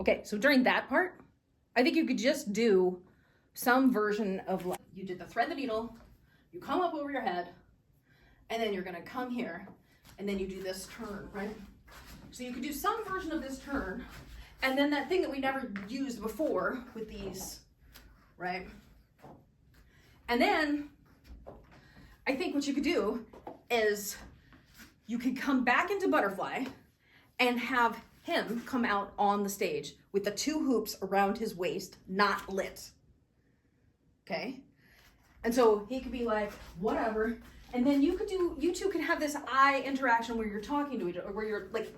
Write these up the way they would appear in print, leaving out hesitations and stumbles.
Okay, so during that part, I think you could just do some version of like, you did the thread the needle, you come up over your head, and then you're gonna come here, and then you do this turn, right? So you could do some version of this turn, and then that thing that we never used before with these, right? And then I think what you could do is you could come back into butterfly and have him come out on the stage with the 2 hoops around his waist, not lit. Okay? And so he could be like, whatever. And then you two can have this eye interaction where you're talking to each other, where you're like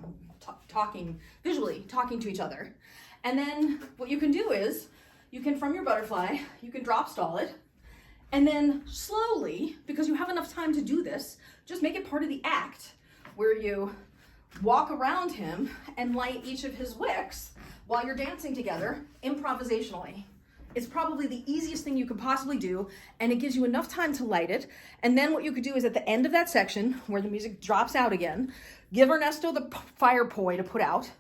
visually talking to each other. And then what you can do is, you can, from your butterfly, you can drop stall it. And then slowly, because you have enough time to do this, just make it part of the act where you walk around him and light each of his wicks while you're dancing together improvisationally. It's probably the easiest thing you could possibly do, and it gives you enough time to light it. And then what you could do is at the end of that section where the music drops out again, give Ernesto the fire poi to put out,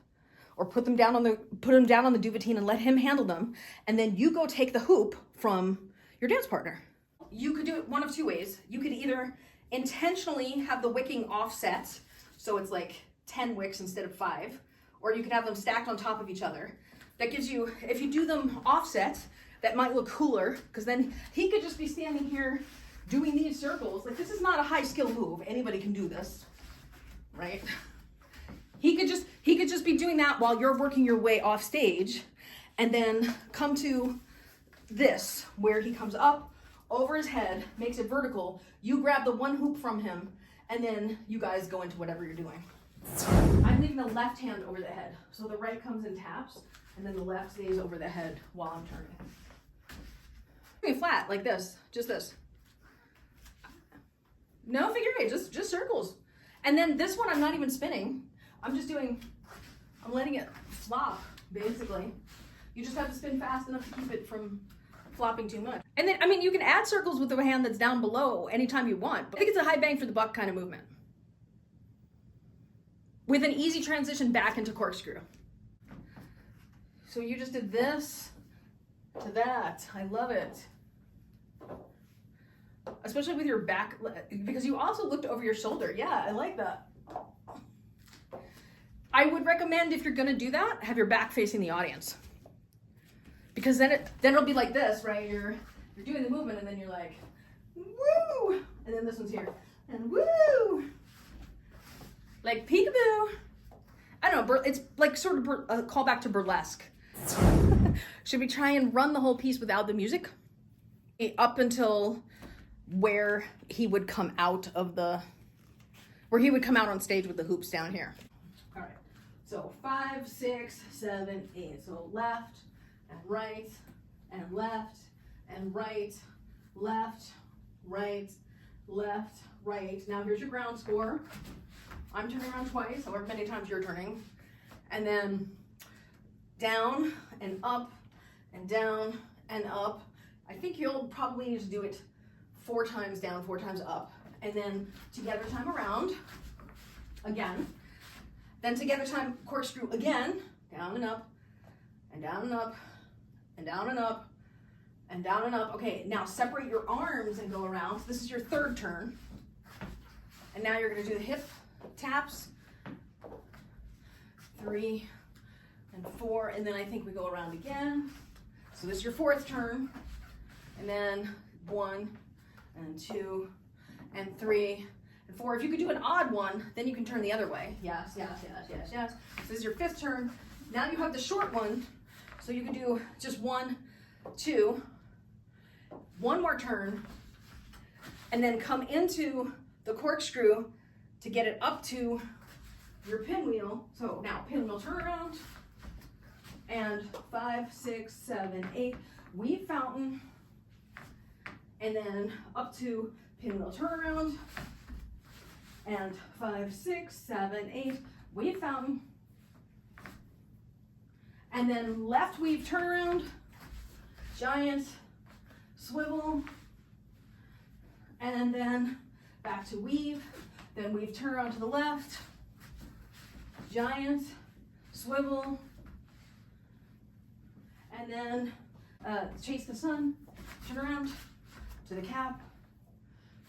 or put them down on the duvetine and let him handle them. And then you go take the hoop from your dance partner. You could do it one of 2 ways. You could either intentionally have the wicking offset, so it's like 10 wicks instead of 5, or you could have them stacked on top of each other. That gives you, if you do them offset, that might look cooler, because then he could just be standing here doing these circles. Like, this is not a high skill move. Anybody can do this, right? He could just be doing that while you're working your way off stage, and then come to this, where he comes up over his head, makes it vertical. You grab the 1 hoop from him, and then you guys go into whatever you're doing. I'm leaving the left hand over the head. So the right comes and taps, and then the left stays over the head while I'm turning. Flat, like this, just this. No figure 8, just circles. And then this one I'm not even spinning. I'm letting it flop, basically. You just have to spin fast enough to keep it from flopping too much. And then, I mean, you can add circles with the hand that's down below anytime you want, but I think it's a high bang for the buck kind of movement, with an easy transition back into corkscrew. So you just did this to that. I love it. Especially with your back, because you also looked over your shoulder. Yeah, I like that. I would recommend, if you're gonna do that, have your back facing the audience. Because then it'll be like this, right? You're doing the movement, and then you're like, woo! And then this one's here, and woo! Like peekaboo. I don't know, it's like sort of a callback to burlesque. Should we try and run the whole piece without the music? Up until where he would come out on stage with the hoops down here. All right, so 5, 6, 7, 8. So left and right and left and right, left, right, left, right. Now here's your ground score. I'm turning around twice, however many times you're turning. And then down and up and down and up. I think you'll probably need to do it 4 times down, 4 times up. And then together time around again. Then together time corkscrew again, down and up, and down and up, and down and up, and down and up. Okay, now separate your arms and go around. So this is your 3rd turn. And now you're gonna do the hip taps, 3 and 4, and then I think we go around again. So this is your 4th turn, and then 1 and 2 and 3 and 4. If you could do an odd one, then you can turn the other way. Yes, yes, yes, yes, yes. So this is your 5th turn. Now you have the short one, so you can do just 1, 2, 1 more turn, and then come into the corkscrew to get it up to your pinwheel. So now pinwheel turnaround, and 5, 6, 7, 8, weave fountain, and then up to pinwheel turnaround, and 5, 6, 7, 8, weave fountain, and then left weave turnaround, giant swivel, and then back to weave, then weave turnaround to the left, giant swivel, and then chase the sun, turn around to the cap,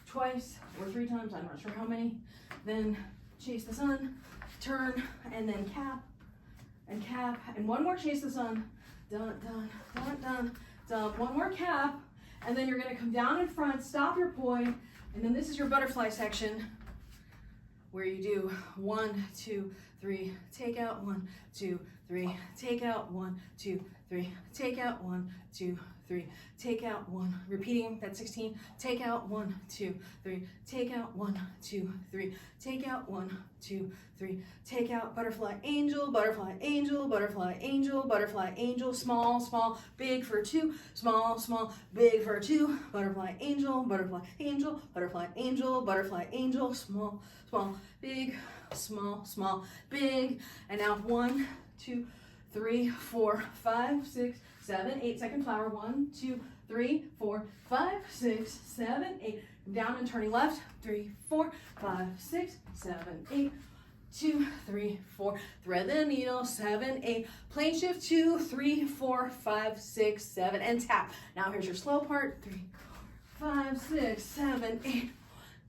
twice or 3 times, I'm not sure how many, then chase the sun, turn, and then cap, and one more chase the sun, dun, dun, dun, dun, dun, one more cap, and then you're gonna come down in front, stop your poi, and then this is your butterfly section, where you do 1, 2, 3, take out, 1, 2, 3, take out, 1, 2, 3, take out, 1, 2, 3, take out, 1, repeating that 16, take out, 1, 2, 3, take out, 1, 2, 3, take out, 1, 2, 3, take out, butterfly angel, butterfly angel, butterfly angel, butterfly angel, small, small, big for 2, small, small, big for 2, butterfly angel, butterfly angel, butterfly angel, butterfly angel, small, small, big, small, small, big, and now 1, 2, 3, 4, 5, 6, 7, 8, second flower, 1, 2, 3, 4, 5, 6, 7, 8, down and turning left, 3, 4, 5, 6, 7, 8, 2, 3, 4, thread the needle, 7, 8, plane shift, 2, 3, 4, 5, 6, 7, and tap. Now here's your slow part, 3, 5, 6, 7, 8,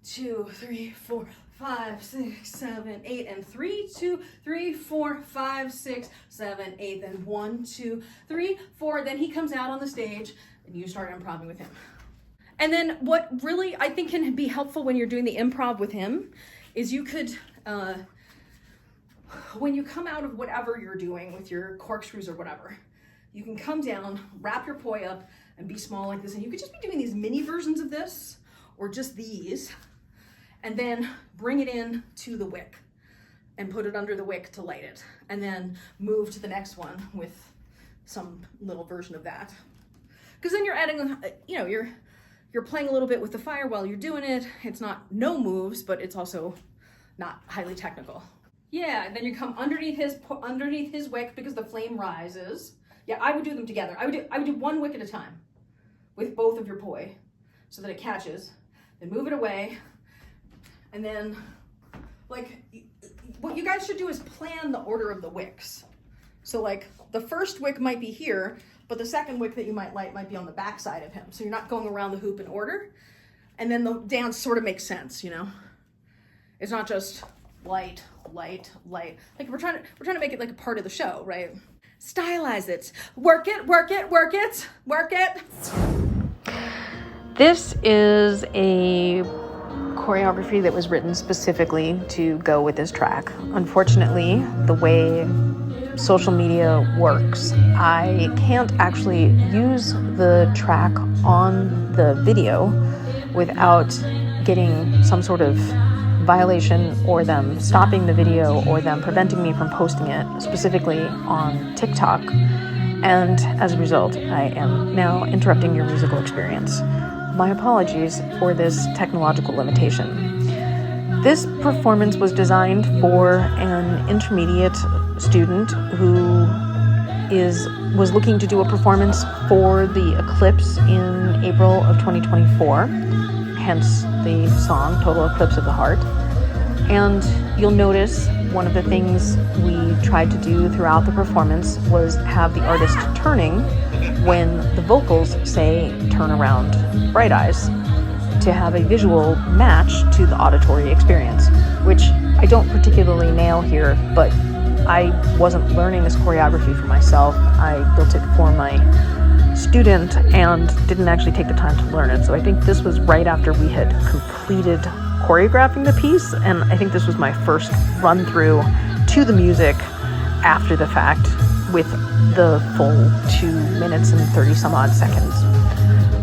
2, 3, 4, 5, 6, 7, 8, and 3, 2, 3, 4, 5, 6, 7, 8, then 1, 2, 3, 4, then he comes out on the stage and you start improvising with him. And then what really I think can be helpful when you're doing the improv with him is you could, when you come out of whatever you're doing with your corkscrews or whatever, you can come down, wrap your poi up and be small like this, and you could just be doing these mini versions of this or just these, and then bring it in to the wick and put it under the wick to light it, and then move to the next one with some little version of that. Because then you're adding, you know, you're playing a little bit with the fire while you're doing it. It's not no moves, but it's also not highly technical. Yeah, and then you come underneath his wick because the flame rises. Yeah, I would do them together. I would do one wick at a time with both of your poi so that it catches. Then move it away. And then, like, what you guys should do is plan the order of the wicks. So, like, the first wick might be here, but the second wick that you might light might be on the back side of him. So you're not going around the hoop in order. And then the dance sort of makes sense, you know? It's not just light, light, light. Like, we're trying to make it like a part of the show, right? Stylize it. Work it, work it, work it, work it. This is a choreography that was written specifically to go with this track. Unfortunately, the way social media works, I can't actually use the track on the video without getting some sort of violation or them stopping the video or them preventing me from posting it, specifically on TikTok. And as a result, I am now interrupting your musical experience. My apologies for this technological limitation. This performance was designed for an intermediate student who was looking to do a performance for the Eclipse in April of 2024, hence the song Total Eclipse of the Heart. And you'll notice one of the things we tried to do throughout the performance was have the artist turning when the vocals say turn around bright eyes, to have a visual match to the auditory experience, which I don't particularly nail here, but I wasn't learning this choreography for myself. I built it for my student and didn't actually take the time to learn it. So I think this was right after we had completed choreographing the piece, and I think this was my first run through to the music after the fact with the full 2 minutes and 30 some odd seconds.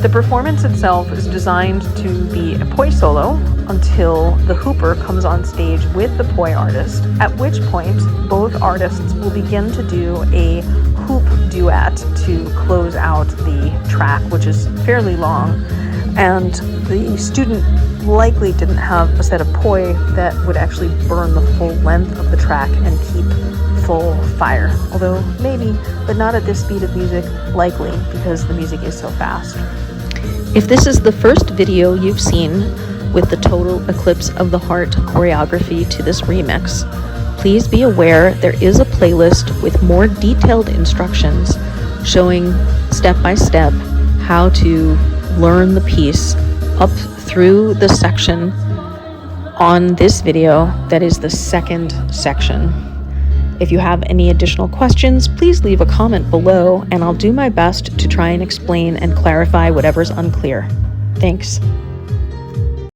The performance itself is designed to be a poi solo until the hooper comes on stage with the poi artist, at which point both artists will begin to do a hoop duet to close out the track, which is fairly long, and the student likely didn't have a set of poi that would actually burn the full length of the track and keep full fire, although maybe, but not at this speed of music, likely because the music is so fast. If this is the first video you've seen with the Total Eclipse of the Heart choreography to this remix, please be aware there is a playlist with more detailed instructions showing step by step how to learn the piece up through the section on this video that is the second section. If you have any additional questions, please leave a comment below and I'll do my best to try and explain and clarify whatever's unclear. Thanks.